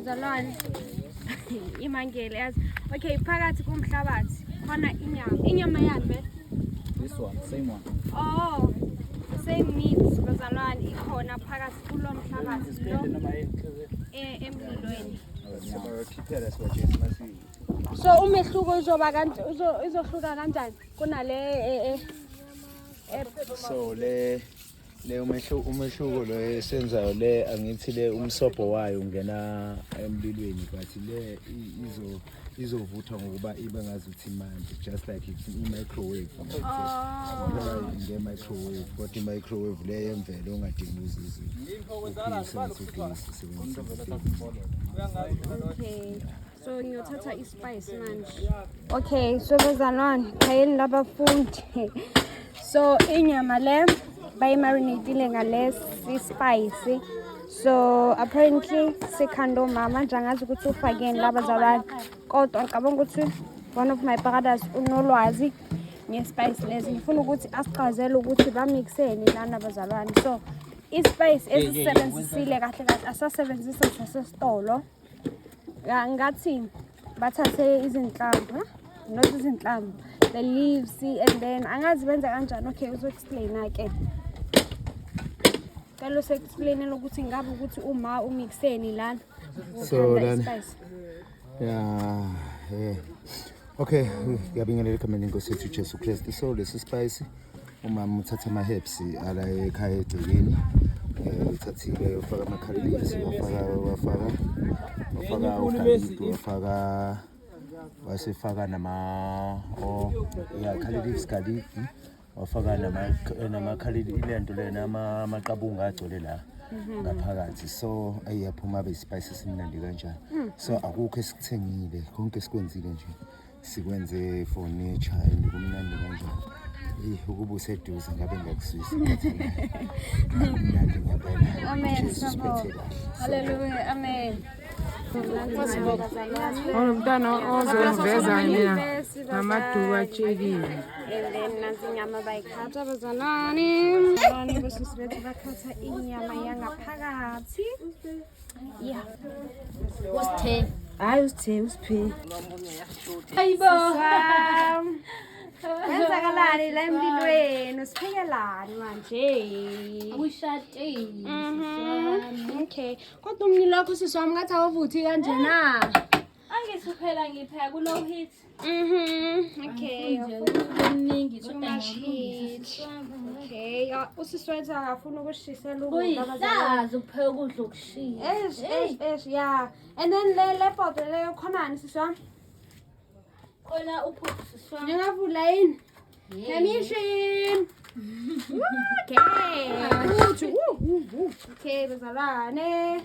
bazalwane imangele yazi. Okay, phakathi komhlabathi khona inyama yambe. This one, same one. Oh, same meat bazalwane ikhona phakathi kulo mhlabathi lo emlilweni. So umehluko izohluka kanjani kunale So le umehluko lo esenzayo le angithi le umsobho wayo ungena emlilweni but le izovutha ngokuba ibe ngazuthi manje just like it's in microwave. Nge microwave but i microwave le yemvelo ongadingi uzizi. Okay. So ngiyothatha ispice manje. Okay, so bazalwane khayeni labafundi. So inyama le bayimarinate ngalesi spice. So apparently sekhando mama njangazi ukuthi ufakeni labazalwane. Kodwa ngicabanga ukuthi one of my brothers unolwazi ngespice lezi. Ngifuna ukuthi asichazele ukuthi bamixeni lana bazalwane. So ispice ezisebenzisile kahle kahle asasebenzisa sasesitolo. Ngathi bathathe izinhlamvu not izinhlamvu the leaves and then angazi benza kanjani. Okay, uzo explain ke kalo se explain ukuthi ngabe ukuthi uma umixeni lana so then yeah okay ngiyabingelela egameni lenkosi yethu Jesu Kristu. So lesi spice umama uthatha ama herbs ala ekhaya egcekeni uthathile ufaka amakhalipsi wafaka wasifaka nama khalipsi garlic wafaka namakhalipsi ilento lena amaqabunga agcwele la ngaphakathi. So ayiyaphuma be spices imnandi kanjani. So akukho esikuthengile konke sikwenzile nje sikwenze for nature and kumnandi kanjani. Ukuba useduze ngabe ngiyakuzwisa. Amen. Hallelujah. Amen. Umntwana ozoveza mina ngamaduku atshekile. Nansi inyama bayikhatha bazalwane. Bosisi bethu bakhatha inyama yangaphakathi. Yeah. What's 10? Hayi usiphi. Hayibo. Wenzakalani la emlilweni usiphekelani manje? Uyishade. Okay. Kodwa umnilo wakho siswami ngathi awuvuthi kanjena. Angisuphela ngipheka kulow heat. Okay. Kuningi Too much heat. Okay. Usiswetha akafuna ukushisela ukudla Uyazazi ukupheka ukudla okushiya. Yeah. And then le bottle le khonani siswami? Khona uphuphu siswami. Ngiyavula yini? Permission. Okay. Okay, bazalwane.